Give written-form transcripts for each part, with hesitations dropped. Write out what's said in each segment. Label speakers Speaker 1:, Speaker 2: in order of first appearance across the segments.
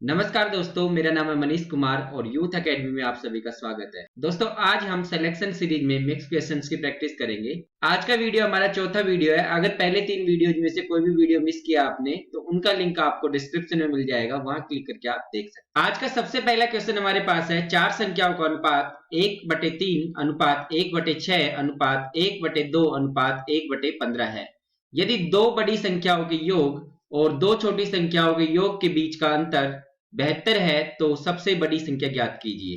Speaker 1: नमस्कार दोस्तों, मेरा नाम है मनीष कुमार और यूथ एकेडमी में आप सभी का स्वागत है। दोस्तों, आज हम सिलेक्शन सीरीज में मिक्स क्वेश्चंस की प्रैक्टिस करेंगे। आज का वीडियो हमारा चौथा वीडियो है। अगर पहले 3 वीडियो में से कोई भी वीडियो मिस किया आपने तो उनका लिंक आपको डिस्क्रिप्शन में मिल जाएगा, वहां क्लिक करके आप देख सकते हैं। आज का सबसे पहला क्वेश्चन हमारे पास है, 4 संख्याओं का अनुपात 1/3 अनुपात 1/6 अनुपात 1/2 अनुपात 1/15 है। यदि दो बड़ी संख्याओं के योग और दो छोटी संख्याओं के योग के बीच का अंतर 72 है तो सबसे बड़ी संख्या ज्ञात कीजिए।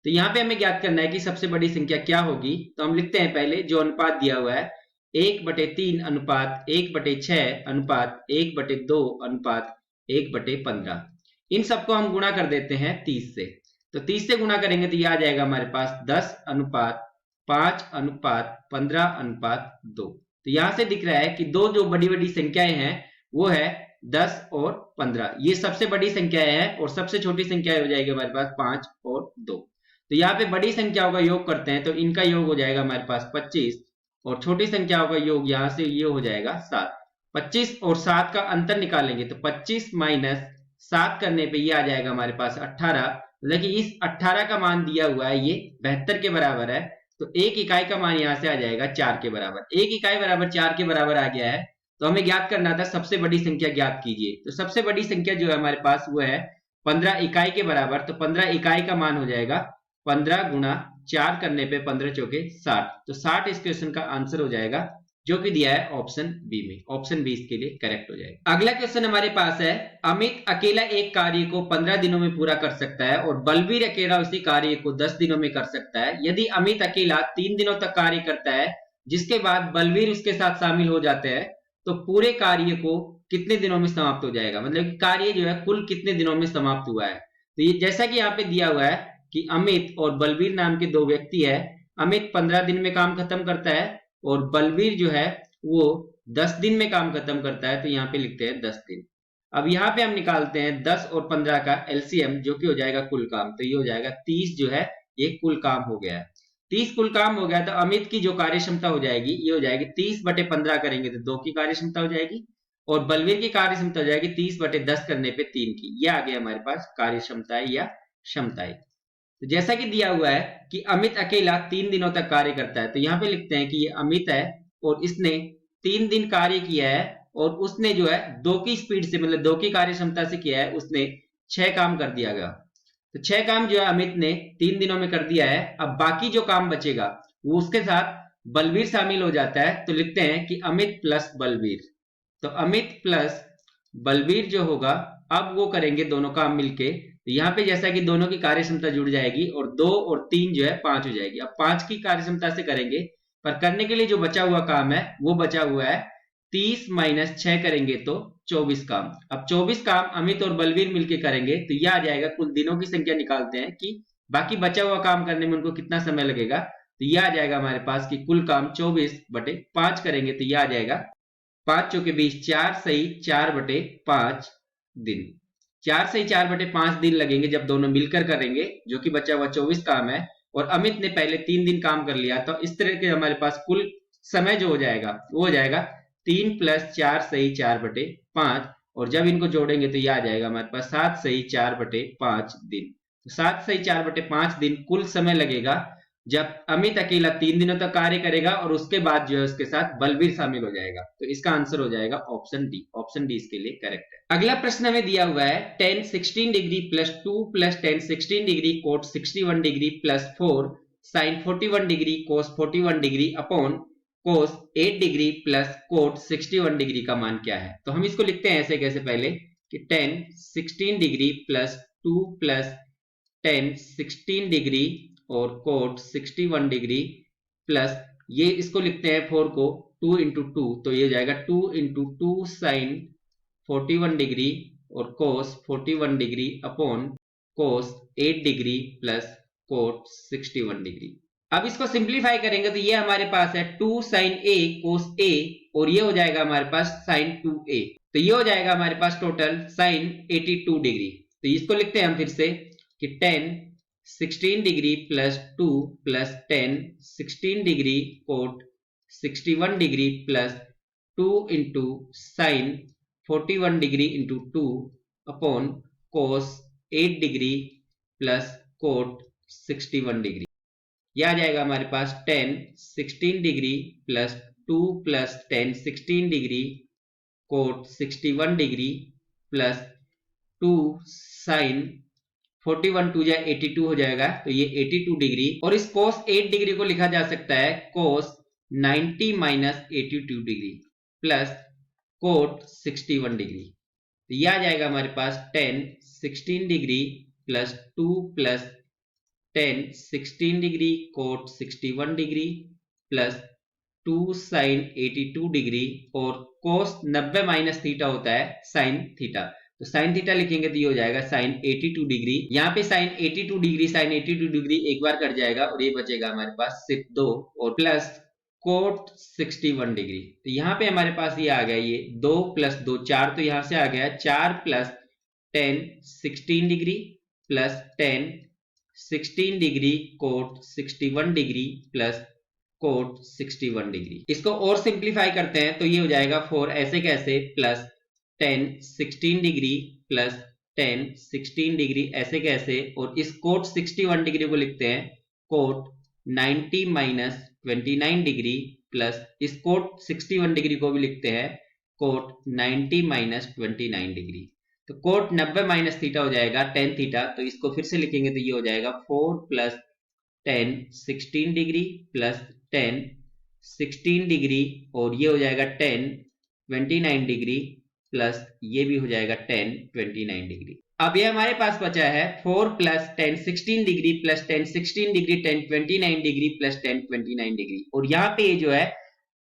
Speaker 1: तो यहाँ पे हमें ज्ञात करना है कि सबसे बड़ी संख्या क्या होगी। तो हम लिखते हैं पहले जो अनुपात दिया हुआ है, 1/3 अनुपात 1/6 अनुपात 1/2 अनुपात 1/15। इन सबको हम गुणा कर देते हैं 30 से। तो 30 से गुणा करेंगे तो यह आ जाएगा हमारे पास 10 अनुपात 5 अनुपात 15 अनुपात 2। तो यहां से दिख रहा है कि दो जो बड़ी बड़ी संख्याएं हैं वो है 10 और 15। ये सबसे बड़ी संख्याएं हैं और सबसे छोटी संख्या हो जाएगी हमारे पास 5 और 2। तो यहाँ पे बड़ी संख्याओं का योग करते हैं तो इनका योग हो जाएगा हमारे पास 25 और छोटी संख्याओं का योग यहां से ये हो जाएगा 7। 25 और 7 का अंतर निकालेंगे तो 25 माइनस 7 करने पे ये आ जाएगा हमारे पास 18। मतलब कि इस 18 का मान दिया हुआ है ये 72 के बराबर है। तो एक इकाई का मान यहां से आ जाएगा 4 के बराबर। एक इकाई बराबर 4 के बराबर आ गया है। तो हमें ज्ञात करना था सबसे बड़ी संख्या ज्ञात कीजिए। तो सबसे बड़ी संख्या जो है हमारे पास वो है 15 इकाई के बराबर। तो 15 इकाई का मान हो जाएगा 15 गुणा 4 करने पे 15 चौके 60। तो 60 इस क्वेश्चन का आंसर हो जाएगा, जो कि दिया है ऑप्शन बी में। ऑप्शन बी इसके लिए करेक्ट हो जाएगा। अगला क्वेश्चन हमारे पास है, अमित अकेला एक कार्य को 15 दिनों में पूरा कर सकता है और बलवीर अकेला उसी कार्य को 10 दिनों में कर सकता है। यदि अमित अकेला 3 दिनों तक कार्य करता है जिसके बाद बलवीर उसके साथ शामिल हो जाते हैं तो पूरे कार्य को कितने दिनों में समाप्त हो जाएगा। मतलब कि कार्य जो है कुल कितने दिनों में समाप्त हुआ है। तो ये जैसा कि यहाँ पे दिया हुआ है कि अमित और बलवीर नाम के दो व्यक्ति है। अमित 15 दिन में काम खत्म करता है और बलवीर जो है वो 10 दिन में काम खत्म करता है। तो यहाँ पे लिखते हैं 10 दिन। अब यहाँ पे हम निकालते हैं 10 और 15 का एलसीएम, जो कि हो जाएगा कुल काम। तो ये हो जाएगा 30 जो है ये कुल काम हो गया है। 30 कुल काम हो गया तो अमित की जो कार्य क्षमता हो जाएगी ये हो जाएगी 30/15 करेंगे तो 2 की कार्य क्षमता हो जाएगी और बलवीर की कार्य क्षमता हो जाएगी 30/10 करने पे 3 की। ये आ गया हमारे पास कार्य क्षमताएं या क्षमताएं। तो जैसा कि दिया हुआ है कि अमित अकेला 3 दिनों तक कार्य करता है। तो यहाँ पे लिखते हैं कि ये अमित है और इसने 3 दिन कार्य किया है और उसने जो है 2 की स्पीड से, मतलब 2 की कार्य क्षमता से किया है। उसने 6 काम कर दिया गया। तो 6 काम जो है अमित ने 3 दिनों में कर दिया है। अब बाकी जो काम बचेगा वो उसके साथ बलवीर शामिल हो जाता है। तो लिखते हैं कि अमित प्लस बलवीर। तो अमित प्लस बलवीर जो होगा, अब वो करेंगे दोनों काम मिलके। तो यहाँ पे जैसा कि दोनों की कार्य क्षमता जुड़ जाएगी और 2 और 3 जो है 5 हो जाएगी। अब 5 की कार्य क्षमता से करेंगे, पर करने के लिए जो बचा हुआ काम है वो बचा हुआ है 30 माइनस 6 करेंगे तो 24 काम। अब 24 काम अमित और बलवीर मिलके करेंगे तो यह आ जाएगा, कुल दिनों की संख्या निकालते हैं कि बाकी बचा हुआ काम करने में उनको कितना समय लगेगा। तो यह आ जाएगा हमारे पास कि कुल काम 24/5 करेंगे तो यह आ जाएगा 5 चौके 20, 4 सही 4/5 दिन। 4 सही 4/5 दिन लगेंगे जब दोनों मिलकर करेंगे, जो कि बचा हुआ 24 काम है। और अमित ने पहले 3 दिन काम कर लिया। तो इस तरह के हमारे पास कुल समय जो हो जाएगा वो हो जाएगा 3 + 4 सही 4/5। और जब इनको जोड़ेंगे तो यह आ जाएगा हमारे पास 7 सही 4/5 दिन। 7 सही 4/5 दिन कुल समय लगेगा जब अमित अकेला 3 दिनों तक कार्य करेगा और उसके बाद जो है उसके साथ बलवीर शामिल हो जाएगा। तो इसका आंसर हो जाएगा ऑप्शन डी। ऑप्शन डी इसके लिए करेक्ट है। अगला प्रश्न हमें दिया हुआ है, tan 16 degree plus 2 plus tan 16 degree cot 61 degree plus 4 sin 41 degree cos 41 degree upon cos 8 degree plus cot 61 degree का मान क्या है। तो हम इसको लिखते हैं ऐसे कैसे पहले कि tan 16 degree plus 2 plus tan 16 degree और कोट 61 डिग्री प्लस ये इसको लिखते हैं 4 को 2 इंटू 2। तो ये जाएगा 2 इंटू 2 साइन 41 डिग्री और कोस 41 degree upon cos 8 degree plus cot 61 degree. अब इसको सिंप्लीफाई करेंगे तो ये हमारे पास है 2 साइन ए कोस ए और ये हो जाएगा हमारे पास साइन 2a। तो ये हो जाएगा हमारे पास टोटल साइन 82 डिग्री। तो इसको लिखते हैं हम फिर से कि tan 16 degree plus 2 plus tan 16 degree cot 61 degree plus 2 into sine 41 degree into 2 upon cos 8 degree plus cot 61 degree. यह आ जाएगा हमारे पास 10 16 degree plus 2 plus 10 16 degree cot 61 degree plus 2 sine 41 2 या 82 हो जाएगा, तो ये 82 डिग्री। और इस कोस 8 डिग्री को लिखा जा सकता है cos 90 minus 82 degree plus cot 61 degree. तो यह आ जाएगा हमारे पास 10 16 degree plus 2 plus 10 16 degree cot 61 degree plus 2 sine 82 degree. और कोस 90 माइनस थीटा होता है साइन थीटा, तो साइन थीटा लिखेंगे तो ये हो जाएगा साइन 82 डिग्री। यहाँ पे साइन 82 डिग्री साइन 82 डिग्री एक बार कट जाएगा और ये बचेगा हमारे पास सिर्फ 2 और प्लस कोट 61 डिग्री। तो यहाँ पे हमारे पास ये आ गया, ये 2 प्लस 2 4, तो यहाँ से आ गया 4 plus 10 16 degree plus 10 16 degree cot 61 degree plus cot 61 degree. इसको और सिंप्लीफाई करते हैं तो ये हो जाएगा 4 ऐसे कैसे प्लस 10 16 डिग्री प्लस 10 16 डिग्री ऐसे कैसे, और इस कोट 61 डिग्री को लिखते हैं कोट 90 माइनस 29 डिग्री प्लस इस कोट 61 डिग्री को भी लिखते हैं कोट 90 माइनस 29 डिग्री। तो कोट 90 माइनस थीटा हो जाएगा टेन थीटा, तो इसको फिर से लिखेंगे तो ये हो जाएगा 4 प्लस 10 16 डिग्री प्लस 10 16 डिग्री और ये हो जाएगा 10 29 डिग्री प्लस ये भी हो जाएगा 10 29 डिग्री। अब ये हमारे पास बचा है 4 plus 10 16 degree plus 10 16 degree 10 29 degree plus 10 29 degree, और यहाँ पे जो है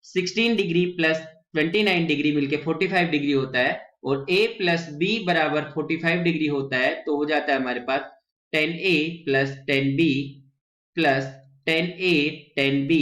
Speaker 1: 16 डिग्री प्लस 29 डिग्री मिलके 45 डिग्री होता है और a प्लस बी बराबर 45 डिग्री होता है, तो हो जाता है हमारे पास 10a plus 10b plus 10a 10b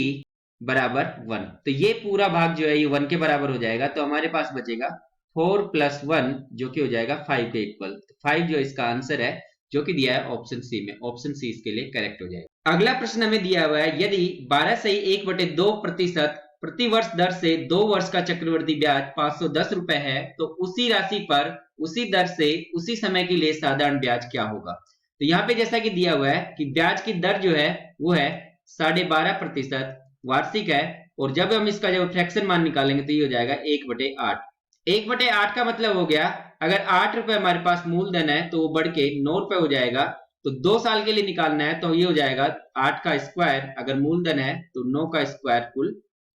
Speaker 1: बराबर 1। तो ये पूरा भाग जो है ये 1 के बराबर हो जाएगा, तो हमारे पास बचेगा 4 प्लस 1 जो कि हो जाएगा 5 के इक्वल। 5 जो इसका आंसर है जो कि दिया है ऑप्शन सी में, ऑप्शन सी इसके लिए करेक्ट हो जाएगा। अगला प्रश्न हमें दिया हुआ है, यदि 12 से 1/2% प्रति वर्ष दर से 2 वर्ष का चक्रवृद्धि ब्याज 510 रुपए है, तो उसी राशि पर उसी दर से उसी समय के लिए साधारण ब्याज क्या होगा। तो यहाँ पे जैसा कि दिया हुआ है कि ब्याज की दर जो है वो है 12.5% वार्षिक है, और जब हम इसका जब फ्रैक्शन मान निकालेंगे तो ये हो जाएगा 1/8। 1/8 का मतलब हो गया अगर 8 रुपए हमारे पास मूलधन है तो वो बढ़ के 9 रुपए हो जाएगा, तो 2 साल के लिए निकालना है तो ये हो जाएगा 8 का स्क्वायर, अगर मूलधन है तो 9 का स्क्वायर कुल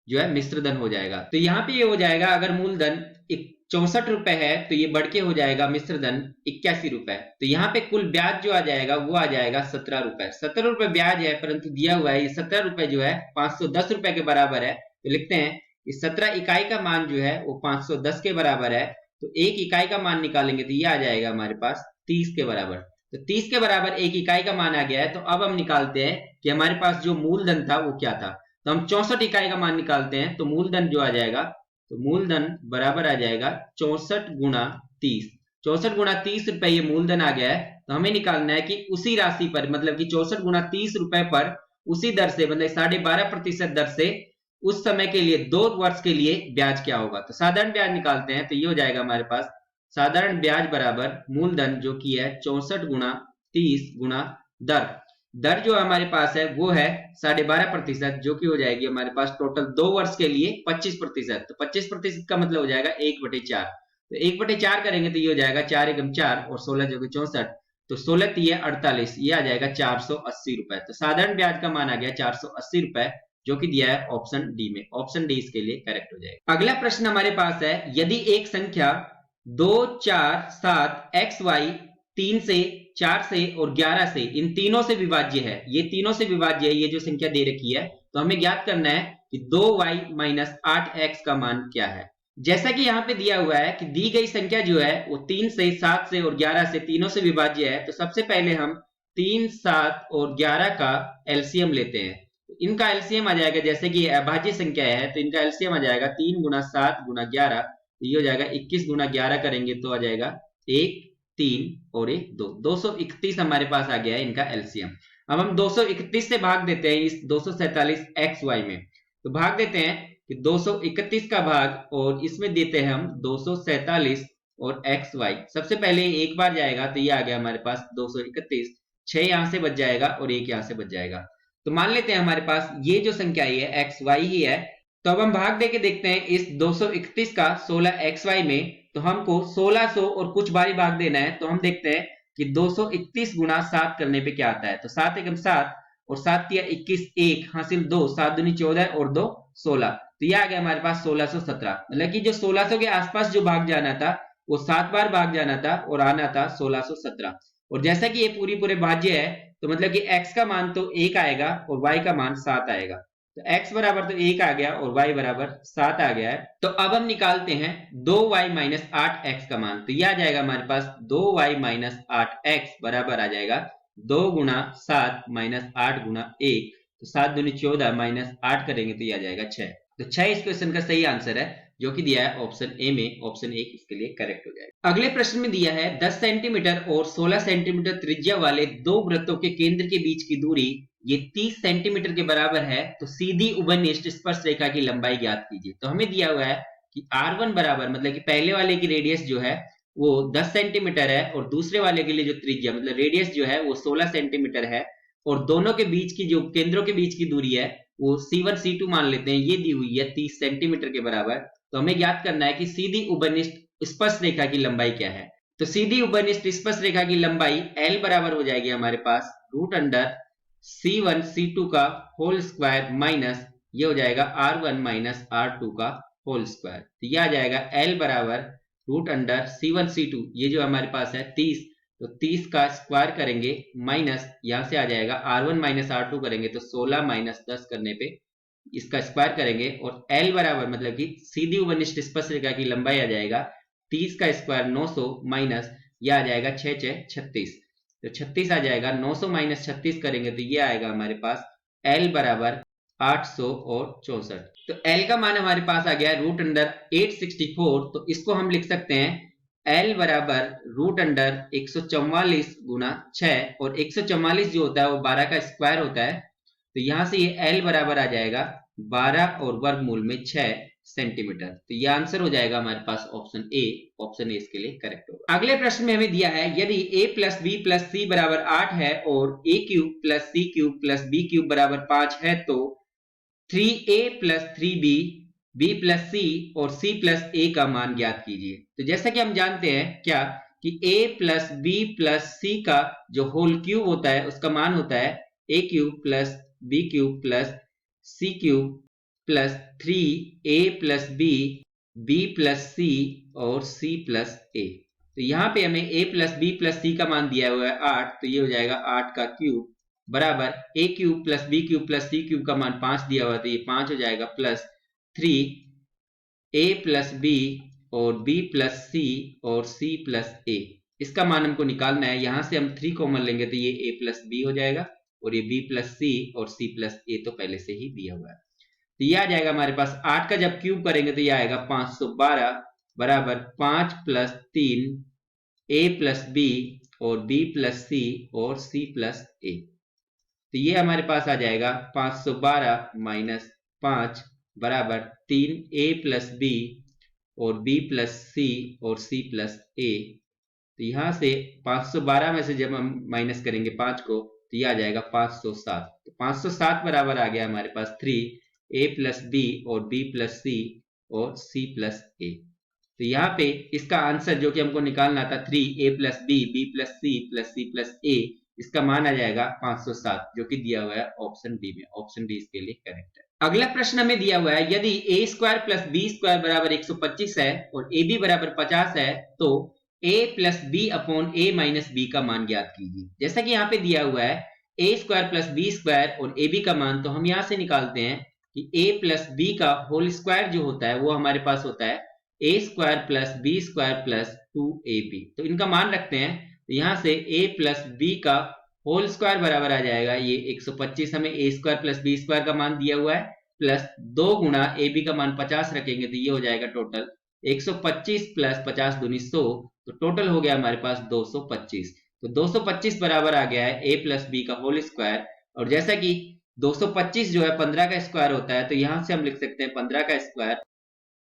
Speaker 1: जो है मिश्र धन हो जाएगा। तो यहाँ पे ये हो जाएगा अगर मूलधन 64 रुपए है तो ये बढ़ के हो जाएगा मिश्र धन 81 रुपए। तो यहाँ पे कुल ब्याज जो आ जाएगा वो आ जाएगा 17 रुपए। 17 रुपए ब्याज है, परंतु दिया हुआ है ये 17 रुपए जो है 510 रुपए के बराबर है, तो लिखते हैं कि 17 इकाई का मान जो है वो 510 के बराबर है, तो एक इकाई का मान निकालेंगे तो ये आ जाएगा हमारे पास 30 के बराबर। तो 30 के बराबर एक इकाई का मान आ गया है, तो अब हम निकालते हैं कि हमारे पास जो मूलधन था वो क्या था। तो हम 64 इकाई का मान निकालते हैं, तो मूलधन जो आ जाएगा तो मूलधन बराबर आ जाएगा 64 गुणा 30। 64 गुणा 30 रुपए ये मूलधन आ गया है, तो हमें निकालना है कि उसी राशि पर मतलब कि 64 गुणा 30 रुपए पर उसी दर से मतलब 12.5% दर से उस समय के लिए 2 वर्ष के लिए ब्याज क्या होगा। तो साधारण ब्याज निकालते हैं, तो ये हो जाएगा हमारे पास साधारण ब्याज बराबर मूलधन जो कि है 64 गुणा 30 गुणा दर। दर जो हमारे पास है वो है 12.5%, जो कि हो जाएगी हमारे पास टोटल 2 वर्ष के लिए 25%। तो 25% का मतलब हो जाएगा 1/4। तो 1/4 करेंगे तो ये हो जाएगा 4 एकम 4 और 16 जो कि 64, तो 16 3 48, ये आ जाएगा 480 रुपए। तो साधारण ब्याज का मान आ गया 480 रुपए, जो कि दिया है ऑप्शन डी में। ऑप्शन डी इसके लिए करेक्ट हो जाएगा। अगला प्रश्न हमारे पास है, यदि एक संख्या 2 4 7 XY 3 से 4 से और 11 से इन तीनों से विभाज्य है, ये तीनों से विभाज्य है, ये जो संख्या दे रखी है, तो हमें ज्ञात करना है कि 2y माइनस 8x का मान क्या है। जैसा कि यहाँ पे दिया हुआ है कि दी गई संख्या जो है वो 3 से 7 से और 11 से तीनों से विभाज्य है, तो सबसे पहले हम 3 7 और 11 का एलसीएम लेते हैं। इनका एलसीएम आ जाएगा, जैसे कि अभाज्य संख्या है तो इनका एलसीएम आ जाएगा 3 गुना 7 गुना 11, ये हो जाएगा 21 गुना 11 करेंगे तो आ जाएगा 1 3 और 1 2, 231 हमारे पास आ गया है इनका एलसीएम। अब हम 231 से भाग देते हैं इस 247 XY में, तो भाग देते हैं कि 231 का भाग और इसमें देते हैं हम 247 और एक्स वाई। सबसे पहले एक बार जाएगा तो ये आ गया हमारे पास 231, 6 यहां से बच जाएगा और 1 यहां से बच जाएगा। तो मान लेते हैं हमारे पास ये जो संख्या ही है एक्स वाई ही है। तो अब हम भाग दे के देखते हैं इस 231 का 16 एक्स वाई में। तो हमको 1600 और कुछ बारी भाग देना है। तो हम देखते हैं कि 231 गुना 7 करने पे क्या आता है। तो 7 एकम 7 और 7 तिया 21, 1 हासिल 2, 7 दूनी 14 और 2 16। तो ये आ गया हमारे पास 1617। मतलब कि जो 1600 के आसपास जो भाग जाना था वो 7 बार भाग जाना था और आना था 1617। और जैसा कि ये पूरे भाज्य है तो मतलब कि x का मान तो 1 आएगा और y का मान 7 आएगा। तो x बराबर तो 1 आ गया और y बराबर 7 आ गया है। तो अब हम निकालते हैं 2y माइनस 8x का मान। तो यह आ जाएगा हमारे पास 2y माइनस 8x बराबर आ जाएगा 2 गुना 7 माइनस 8 गुना 1। तो 7 दूनी 14 माइनस 8 करेंगे तो यह आ जाएगा 6। तो 6 इस क्वेश्चन का सही आंसर है जो कि दिया है ऑप्शन ए में। ऑप्शन ए इसके लिए करेक्ट हो जाएगा। अगले प्रश्न में दिया है 10 सेंटीमीटर और 16 सेंटीमीटर त्रिज्या वाले दो वृत्तों के केंद्र के बीच की दूरी ये 30 सेंटीमीटर के बराबर है। तो सीधी उभयनिष्ठ स्पर्श रेखा की लंबाई ज्ञात कीजिए। तो हमें दिया हुआ है कि R1 बराबर मतलब कि पहले वाले की रेडियस जो है वो 10 सेंटीमीटर है और दूसरे वाले के लिए जो त्रिज्या मतलब रेडियस जो है वो 16 सेंटीमीटर है और दोनों के बीच की जो केंद्रों के बीच की दूरी है वो C1 C2 मान लेते हैं। ये दी हुई है 30 सेंटीमीटर के बराबर। तो हमें ज्ञात करना है कि सीधी उभयनिष्ठ स्पर्श रेखा की लंबाई क्या है। तो सीधी उभयनिष्ठ स्पर्श रेखा की लंबाई L बराबर हो जाएगी हमारे पास रूट अंडर C1 C2 का होल स्क्वायर माइनस ये हो जाएगा R1 माइनस R2 का होल स्क्वायर। तो ये आ जाएगा L बराबर रूट अंडर C1 C2 ये जो हमारे पास है 30। तो 30 का स्क्वायर करेंगे माइनस यहां से आ जाएगा R1 माइनस R2 करेंगे तो 16 माइनस 10 करने पे इसका स्क्वायर करेंगे और L बराबर मतलब कि सीधी उभयनिष्ठ स्पर्श रेखा की लंबाई आ जाएगा 30 का स्क्वायर 900 माइनस यह आ जाएगा 6 6 36। तो 36 आ जाएगा 900 माइनस 36 करेंगे तो ये आएगा हमारे पास L बराबर 800 और 64। तो L का मान हमारे पास आ गया रूट अंडर 864। तो इसको हम लिख सकते हैं L बराबर रूट अंडर 144 गुना 6 और 144 जो होता है वो 12 का स्क्वायर होता है। तो यहां से ये L बराबर आ जाएगा 12 और वर्गमूल में 6 सेंटीमीटर। तो ये आंसर हो जाएगा हमारे पास ऑप्शन ए। ऑप्शन ए इसके लिए करेक्ट होगा। अगले प्रश्न में हमें दिया है यदि a plus b plus c बराबर 8 है और a cube plus c cube plus b cube बराबर 5 है तो 3a plus 3b b plus c और c प्लस a का मान ज्ञात कीजिए। तो जैसा कि हम जानते हैं क्या कि a plus b plus c का जो होल क्यूब होता है उसका मान होता है a cube plus b cube plus c cube plus 3a plus b b plus c और c प्लस a। तो यहाँ पे हमें a plus b plus c का मान दिया हुआ है 8। तो ये हो जाएगा 8 का क्यूब बराबर a cube plus b cube plus c cube का मान 5 दिया हुआ है तो ये 5 हो जाएगा प्लस 3a प्लस b और b प्लस c और c प्लस a। इसका मान हमको निकालना है। यहां से हम 3 कॉमन लेंगे तो ये a प्लस b हो जाएगा और ये b प्लस c और c प्लस a तो पहले से ही दिया हुआ है। तो ये आ जाएगा हमारे पास 8 का जब क्यूब करेंगे तो ये आएगा 512 बराबर 5 प्लस 3 a प्लस b और b प्लस c और c प्लस a। तो ये हमारे पास आ जाएगा 512 माइनस 5 बराबर 3a प्लस b और b प्लस c और c प्लस a। तो यहां से 512 में से जब हम माइनस करेंगे 5 को तो ये आ जाएगा 507। तो 507 बराबर आ गया हमारे पास 3a प्लस b और b प्लस c और c प्लस a। तो यहाँ पे इसका आंसर जो कि हमको निकालना था 3a plus b b plus c plus c plus a इसका मान आ जाएगा 507 जो कि दिया हुआ है ऑप्शन डी में। ऑप्शन डी इसके लिए करेक्ट है। अगला प्रश्न हमें दिया हुआ है यदि a square plus b square बराबर 125 है और ab बराबर 50 है तो a plus b upon a minus b का मान ज्ञात कीजिए। जैसा कि यहाँ पे दिया हुआ है a square plus b square और ab का मान तो हम यहाँ से निकालते हैं कि a प्लस b का होल स्क्वायर जो होता है वो हमारे पास होता है a square plus b square plus 2ab। तो इनका मान रखते हैं तो यहां से a प्लस b का होल स्क्वायर बराबर आ जाएगा ये 125। हमें a square plus b square का मान दिया हुआ है प्लस 2 गुना ab का मान 50 रखेंगे तो ये हो जाएगा टोटल 125 प्लस 50 दूनी 100। तो टोटल हो गया हमारे पास 225। तो 225 बराबर आ गया है a प्लस b का होल स्क्वायर। और जैसा कि 225 जो है 15 का स्क्वायर होता है तो यहां से हम लिख सकते हैं 15 का स्क्वायर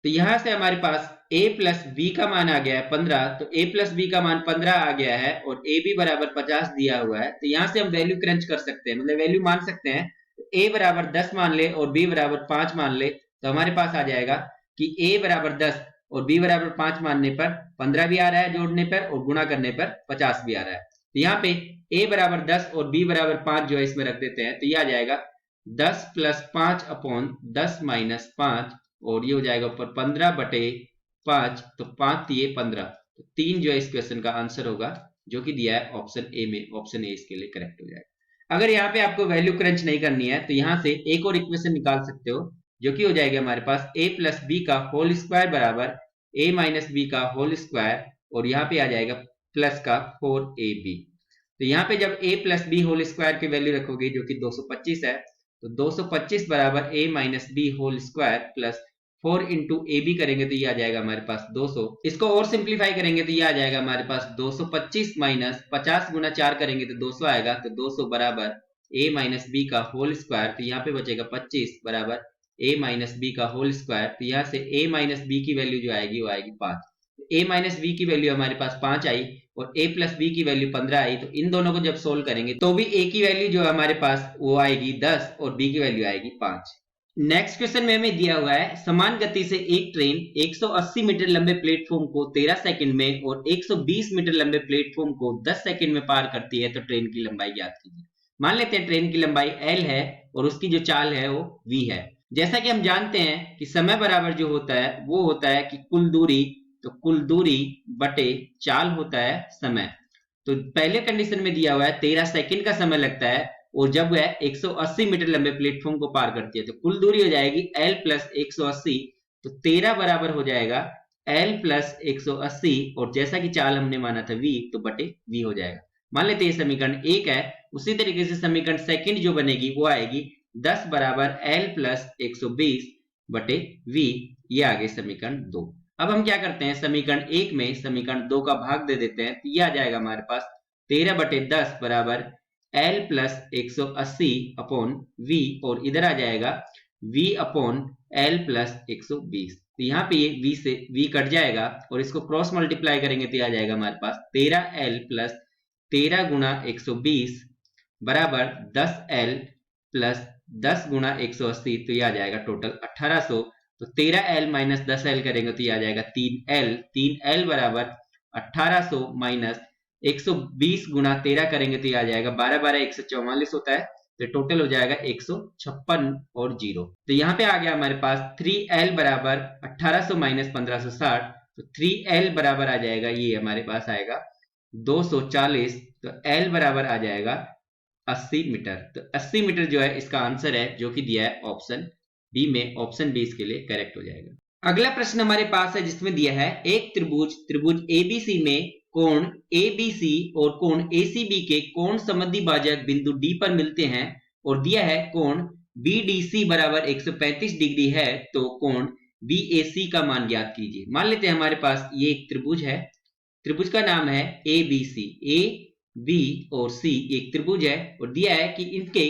Speaker 1: तो यहां से हमारे पास a प्लस बी का मान आ गया है 15, तो a प्लस बी का मान 15 आ गया है और a भी बराबर 50 दिया हुआ है। तो यहां से हम वैल्यू क्रंच कर सकते हैं, मतलब वैल्यू मान सकते हैं। तो a बराबर 10 मान ले और b बराबर 5 मान ले, तो हमारे पास आ जाएगा कि a बराबर 10 और b बराबर 5 मानने पर 15 भी आ रहा है जोड़ने पर, और गुणा करने पर 50 भी आ रहा है। तो यहाँ पे a बराबर 10 और b बराबर 5 जो है इसमें रख देते हैं, तो ये आ जाएगा 10 प्लस 5 अपॉन 10 माइनस 5, और ये हो जाएगा ऊपर 15 बटे 5, तो 5 दिए 15, तो 3 जो है इस क्वेश्चन का आंसर होगा, जो कि दिया है ऑप्शन ए में। ऑप्शन ए इसके लिए करेक्ट हो जाएगा। अगर यहाँ पे आपको वैल्यू क्रंच नहीं करनी है, तो यहाँ से एक और इक्वेशन निकाल सकते हो, जो कि हो जाएगी हमारे पास a प्लस बी का होल स्क्वायर बराबर a माइनस बी का होल स्क्वायर, और यहाँ पे आ जाएगा प्लस का 4ab। तो यहाँ पे जब a plus B whole square की वैल्यू रखोगे जो कि 225 है, तो 225 बराबर a minus B whole square plus 4 into A B करेंगे तो ये आ जाएगा हमारे पास 200। इसको और सिंप्लीफाई करेंगे तो ये आ जाएगा हमारे पास 225 माइनस 50 गुना 4 करेंगे तो 200 आएगा, तो 200 बराबर a माइनस बी का होल स्क्वायर, तो यहाँ पे बचेगा 25 बराबर a माइनस बी का होल स्क्वायर। तो यहाँ से a माइनस बी की वैल्यू जो आएगी वो आएगी 5। a माइनस बी की वैल्यू हमारे पास 5 आई और a प्लस बी की वैल्यू 15 आई, तो इन दोनों को जब सोल्व करेंगे तो भी a की वैल्यू जो हमारे पास वो आएगी 10 और b की वैल्यू आएगी 5। नेक्स्ट क्वेश्चन में हमें दिया हुआ है समान गति से एक ट्रेन 180 मीटर लंबे प्लेटफॉर्म को 13 सेकंड में और 120 मीटर लंबे प्लेटफॉर्म को 10 सेकंड में पार करती है, तो ट्रेन की लंबाई ज्ञात कीजिए। मान लेते हैं ट्रेन की लंबाई l है और उसकी जो चाल है वो v है। जैसा कि हम जानते हैं कि समय बराबर जो होता है वो होता है कि कुल दूरी, तो कुल दूरी बटे चाल होता है समय। तो पहले कंडीशन में दिया हुआ है 13 सेकंड का समय लगता है, और जब वह 180 मीटर लंबे प्लेटफॉर्म को पार करती है तो कुल दूरी हो जाएगी l प्लस 180, तो 13 बराबर हो जाएगा l प्लस 180, और जैसा कि चाल हमने माना था v, तो बटे v हो जाएगा। मान लेते हैं समीकरण 1 है। उसी तरीके से समीकरण सेकंड जो बनेगी वो आएगी 10 बराबर l प्लस 120 बटे v, ये आ गई समीकरण 2। अब हम क्या करते हैं, समीकरण 1 में समीकरण 2 का भाग दे देते हैं, तो ये आ जाएगा हमारे पास 13 बटे 10 बराबर L प्लस 180 अपॉन V, और इधर आ जाएगा V अपॉन L प्लस 120। तो यहाँ पे ये V से V कट जाएगा और इसको क्रॉस मल्टीप्लाई करेंगे तो आ जाएगा हमारे पास 13L प्लस 13 गुना 120 बराबर 10L प्लस 10 गुना 180, तो ये आ जाएगा टोटल 1800। तो 13L माइनस 10L करेंगे तो ये आ जाएगा 3L। 3L बराबर 1800 माइनस 120 गुना 13 करेंगे तो ये आ जाएगा 12 12 144 होता है, तो टोटल हो जाएगा 156 और 0। तो यहाँ पे आ गया हमारे पास 3L बराबर 1800 माइनस 1560, तो 3L बराबर आ जाएगा, ये हमारे पास आएगा 240, तो L बराबर आ जाएगा 80 मीटर। तो 80 मीटर जो है इसका आंसर है, जो कि दिया है ऑप्शन बी में। ऑप्शन बी इसके लिए करेक्ट हो जाएगा। अगला प्रश्न हमारे पास है जिसमें दिया है एक त्रिभुज एबीसी में कोण एबीसी और कोण एसीबी के कोण समद्विभाजक बिंदु डी पर मिलते हैं, और दिया है कोण बीडीसी बराबर 135 डिग्री है, तो कोण बीएसी का मान ज्ञात कीजिए। मान लेते हैं हमारे पास ये एक त्रिभुज है, त्रिभुज का नाम है एबीसी। ए बी और सी एक त्रिभुज है, और दिया है कि इनके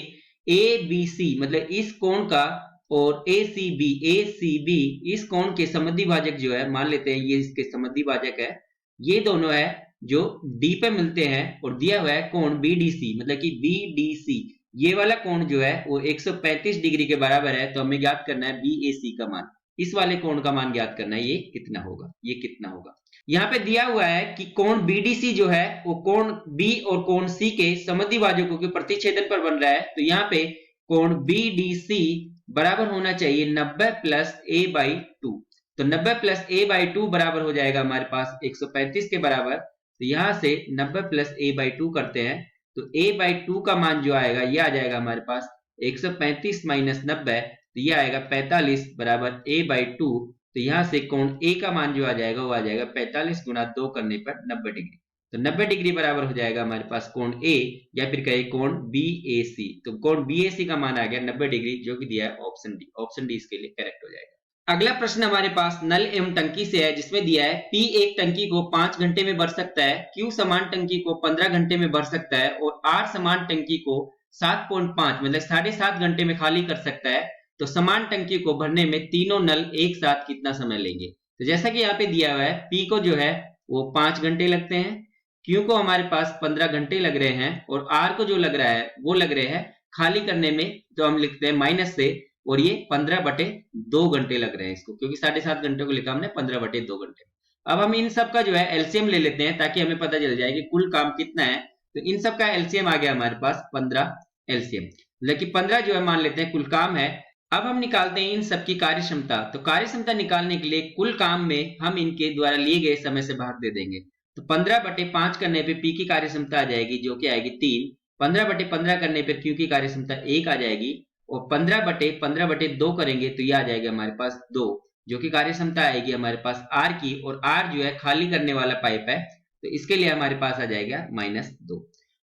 Speaker 1: एबीसी मतलब इस कोण का और एसीबी इस कोण के समद्विभाजक जो है, मान लेते हैं ये इसके समद्विभाजक है, ये दोनों है जो डी पे मिलते हैं, और दिया हुआ है कोण बीडीसी मतलब कि बीडीसी ये वाला कोण जो है वो 135 डिग्री के बराबर है। तो हमें ज्ञात करना है बीएसी का मान, इस वाले कोण का मान ज्ञात करना है, ये कितना होगा, ये कितना होगा। यहाँ पे दिया हुआ है कि कोण बीडीसी जो है वो कोण बी और कोण सी के समद्विभाजकों के प्रतिच्छेदन पर बन रहा है। तो यहाँ पे कोण बीडीसी बराबर होना चाहिए 90 प्लस ए बाई 2, तो 90 प्लस ए बाई 2 बराबर हो जाएगा हमारे पास 135 के बराबर। तो यहां से 90 प्लस ए बाई 2 करते हैं, तो ए बाई 2 का मान जो आएगा ये आ जाएगा हमारे पास 135 माइनस 90, तो ये आएगा 45 बराबर ए बाई 2। तो यहां से कोण ए का मान जो आ जाएगा वो आ जाएगा 45 गुना 2 करने पर 90 डिग्री, तो 90 डिग्री बराबर हो जाएगा हमारे पास कोण ए, या फिर कहे कोण बीएसी। तो कोण बीएसी का मान आ गया 90 डिग्री, जो कि दिया है ऑप्शन डी। ऑप्शन डी इसके लिए करेक्ट हो जाएगा। अगला प्रश्न हमारे पास नल एवं टंकी से है, जिसमें दिया है P एक टंकी को 5 घंटे में भर सकता है, Q समान टंकी को 15 घंटे में भर सकता है, और R समान टंकी को 7.5 मतलब 7.5 घंटे में खाली कर सकता है। तो समान टंकी को भरने में तीनों नल एक साथ कितना समय लेंगे। तो जैसा कि यहाँ पे दिया हुआ है, P को जो है वो 5 घंटे लगते हैं, Q को हमारे पास 15 घंटे लग रहे हैं और R को जो लग रहा है वो लग रहे हैं खाली करने में, जो हम लिखते हैं माइनस से, और ये 15/2 घंटे लग रहे हैं इसको, क्योंकि 7.5 घंटे को लिखा हमने 15/2 घंटे। अब हम इन सब का जो है एलसीएम ले लेते हैं ताकि हमें पता चल जाए कि कुल काम कितना है। तो इन सब का एलसीएम आ गया हमारे पास 15 एलसीएम, लेकिन 15 जो है मान लेते हैं कुल काम है। अब हम निकालते हैं इन सब की कार्य क्षमता। तो कार्य क्षमता निकालने के लिए कुल काम में हम इनके द्वारा लिए गए समय से भाग दे देंगे। तो 15/5 करने पे P की कार्य क्षमता आ जाएगी जो कि आएगी 3। 15/15 करने पर Q की कार्य क्षमता 1 आ जाएगी, और 15/15/2 करेंगे तो ये आ जाएगा हमारे पास 2, जो कि कार्य क्षमता आएगी हमारे पास R की, और R जो है खाली करने वाला पाइप है, तो इसके लिए हमारे पास आ जाएगा -2।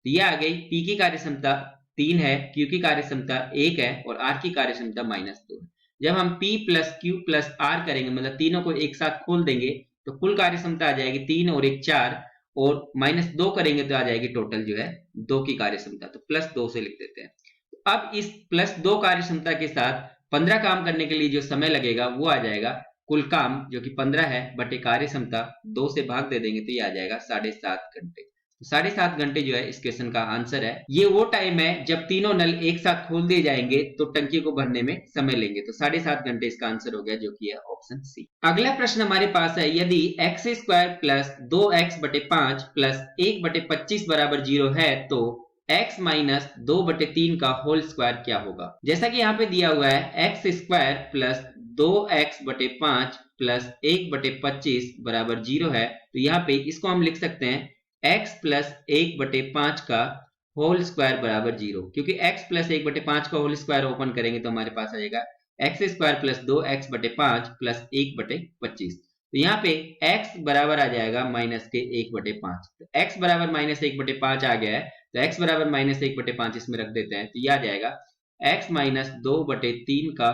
Speaker 1: तो ये आ गई P की कार्य क्षमता 3 है, Q की कार्य क्षमता 1 है और R की कार्य क्षमता -2 है। जब हम P plus Q plus R करेंगे, मतलब तीनों को एक साथ खोल देंगे, तो कुल कार्य क्षमता आ जाएगी 3 और 1 4, और -2 करेंगे तो आ जाएगी टोटल जो है 2 की कार्य क्षमता। तो +2 से लिख देते हैं। अब इस +2 कार्य क्षमता के साथ 15 काम करने के लिए जो समय लगेगा वो आ जाएगा कुल काम, जो कि 15 है, बटे कार्य क्षमता 2 से भाग दे देंगे तो ये आ जाएगा 7.5 घंटे। तो 7.5 घंटे जो है इस क्वेश्चन का आंसर है। ये वो टाइम है जब तीनों नल एक साथ खोल दिए जाएंगे तो टंकी को भरने में समय लेंगे। तो 7.5 घंटे इसका आंसर हो गया, जो कि है ऑप्शन सी। अगला प्रश्न हमारे पास है, यदि x² प्लस 2x/5 प्लस 1/25 बराबर 0 है तो x माइनस 2/3 का होल स्क्वायर क्या होगा। जैसा कि यहाँ पे दिया हुआ है x² प्लस 2x/5 प्लस 1/25 बराबर 0 है, तो यहाँ पे इसको हम लिख सकते हैं x प्लस 1/5 का होल स्क्वायर बराबर 0, क्योंकि x प्लस 1/5 का होल स्क्वायर ओपन करेंगे तो हमारे पास आ जाएगा x² प्लस 2x/5 प्लस 1/25। तो यहाँ पे x बराबर आ जाएगा -1/5। तो x बराबर -1/5 आ गया है, तो x बराबर -1/5 इसमें रख देते हैं, तो यह आ जाएगा x माइनस 2/3 का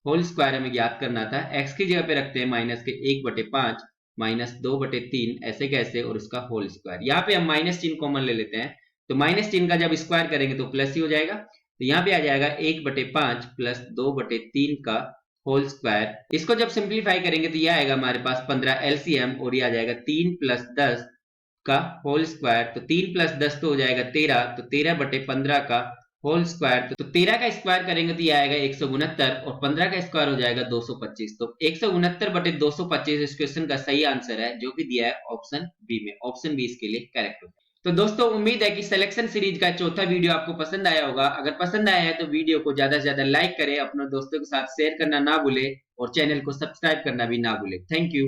Speaker 1: होल स्क्वायर हमें ज्ञात करना था। x की जगह पे रखते हैं -1/5 -2/3, ऐसे कैसे, और उसका होल स्क्वायर। यहाँ पे हम माइनस चिन्ह कॉमन ले लेते हैं, तो माइनस चिन्ह का जब स्क्वायर करेंगे तो प्लस ही हो जाएगा। तो यहाँ पे आ जाएगा 1/5 प्लस 2/3 का होल स्क्वायर। इसको जब सिंप्लीफाई करेंगे तो यह आएगा हमारे पास 15 एलसीएम, और ये आ जाएगा 3 प्लस 10 का होल स्क्वायर। तो 3 प्लस 10 तो हो जाएगा 13, तो 13/15 का होल स्क्वायर। तो 13 का स्क्वायर करेंगे तो ये आएगा 169, और 15 का स्क्वायर हो जाएगा 225। तो 169/225 इस क्वेश्चन का सही आंसर है, जो कि दिया है ऑप्शन बी में। ऑप्शन बी इसके लिए करेक्ट होगा। तो दोस्तों उम्मीद है कि सिलेक्शन सीरीज का चौथा वीडियो आपको पसंद आया होगा। अगर पसंद आया है तो वीडियो को ज्यादा से ज्यादा लाइक करें, अपने दोस्तों के साथ शेयर करना ना भूले, और चैनल को सब्सक्राइब करना भी ना भूले। Thank you.